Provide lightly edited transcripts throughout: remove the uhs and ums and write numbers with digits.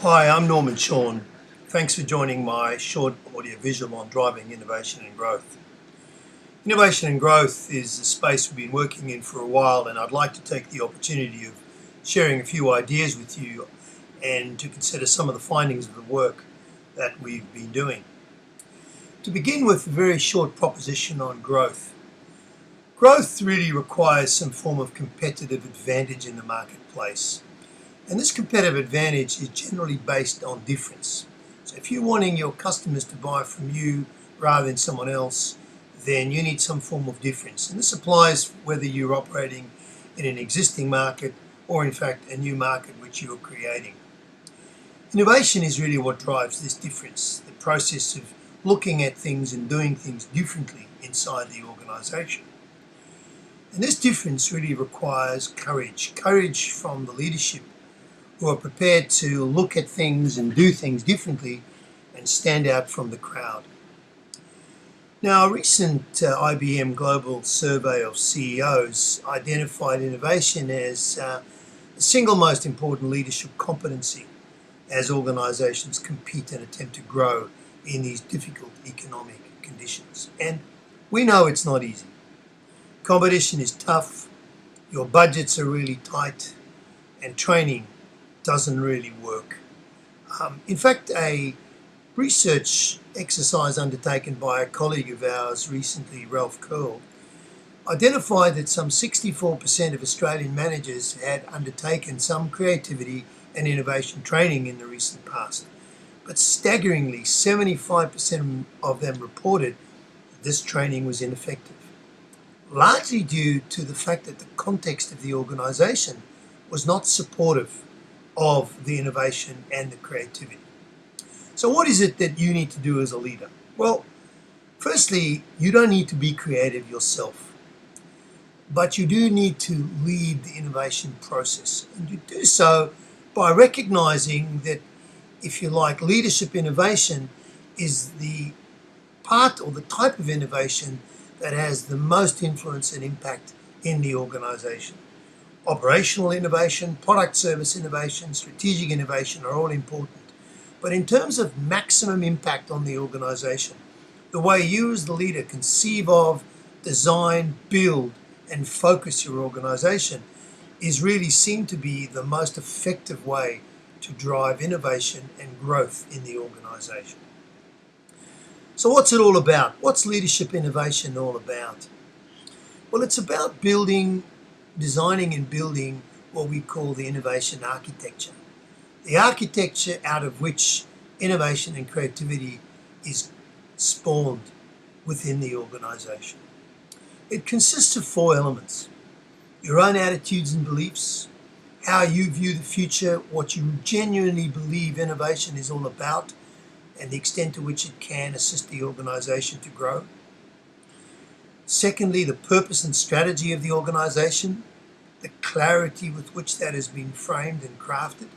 Hi, I'm Norman Shawn. Thanks for joining my short audio visual on driving innovation and growth. Innovation and growth is a space we've been working in for a while, and I'd like to take the opportunity of sharing a few ideas with you and to consider some of the findings of the work that we've been doing. To begin with, a very short proposition on growth. Growth really requires some form of competitive advantage in the marketplace. And this competitive advantage is generally based on difference. So if you're wanting your customers to buy from you rather than someone else, then you need some form of difference. And this applies whether you're operating in an existing market or in fact a new market which you're creating. Innovation is really what drives this difference, the process of looking at things and doing things differently inside the organization. And this difference really requires courage from the leadership who are prepared to look at things and do things differently and stand out from the crowd. Now, a recent IBM Global Survey of CEOs identified innovation as the single most important leadership competency as organizations compete and attempt to grow in these difficult economic conditions. And we know it's not easy. Competition is tough, your budgets are really tight, and training doesn't really work. In fact, a research exercise undertaken by a colleague of ours recently, Ralph Curl, identified that some 64% of Australian managers had undertaken some creativity and innovation training in the recent past. But staggeringly, 75% of them reported that this training was ineffective, largely due to the fact that the context of the organisation was not supportive of the innovation and the creativity. So what is it that you need to do as a leader? Well, firstly, you don't need to be creative yourself, but you do need to lead the innovation process. And you do so by recognizing that, if you like, leadership innovation is the part or the type of innovation that has the most influence and impact in the organization. Operational innovation, product service innovation, strategic innovation are all important. But in terms of maximum impact on the organization, the way you as the leader conceive of, design, build, and focus your organization is really seen to be the most effective way to drive innovation and growth in the organization. So what's it all about? What's leadership innovation all about? Well, it's about designing and building what we call the innovation architecture. The architecture out of which innovation and creativity is spawned within the organization. It consists of 4 elements: your own attitudes and beliefs, how you view the future, what you genuinely believe innovation is all about, and the extent to which it can assist the organization to grow. Secondly, the purpose and strategy of the organization, the clarity with which that has been framed and crafted,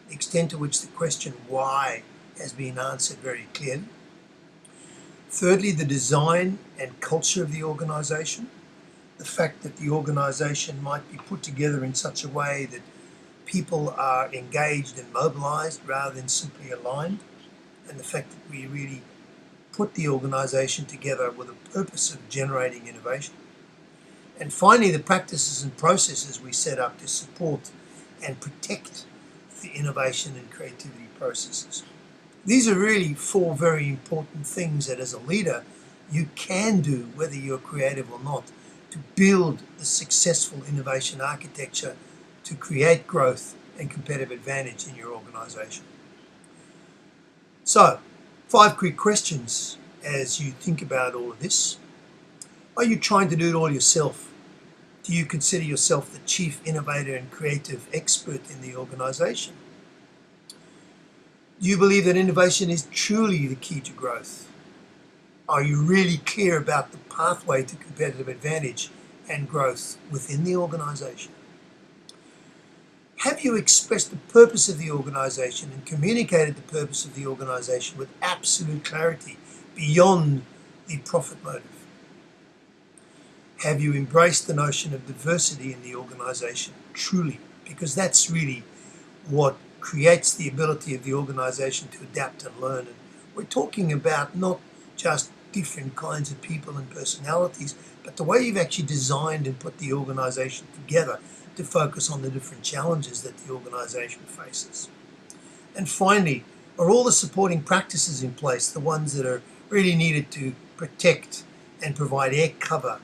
the extent to which the question why has been answered very clearly. Thirdly, the design and culture of the organization, the fact that the organization might be put together in such a way that people are engaged and mobilized rather than simply aligned, and the fact that we really put the organization together with a purpose of generating innovation. And finally, the practices and processes we set up to support and protect the innovation and creativity processes. These are really 4 very important things that as a leader you can do, whether you're creative or not, to build the successful innovation architecture to create growth and competitive advantage in your organization. So, 5 quick questions as you think about all of this. Are you trying to do it all yourself? Do you consider yourself the chief innovator and creative expert in the organization? Do you believe that innovation is truly the key to growth? Are you really clear about the pathway to competitive advantage and growth within the organization? Have you expressed the purpose of the organization and communicated the purpose of the organization with absolute clarity beyond the profit motive? Have you embraced the notion of diversity in the organization truly? Because that's really what creates the ability of the organisation to adapt and learn. And we're talking about not just different kinds of people and personalities, but the way you've actually designed and put the organisation together to focus on the different challenges that the organisation faces. And finally, are all the supporting practices in place, the ones that are really needed to protect and provide air cover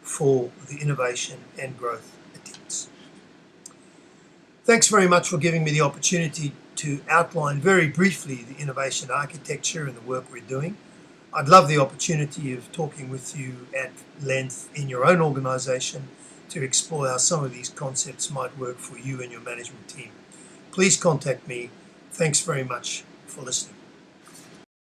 for the innovation and growth attempts? Thanks very much for giving me the opportunity to outline very briefly the innovation architecture and the work we're doing. I'd love the opportunity of talking with you at length in your own organisation to explore how some of these concepts might work for you and your management team. Please contact me. Thanks very much for listening.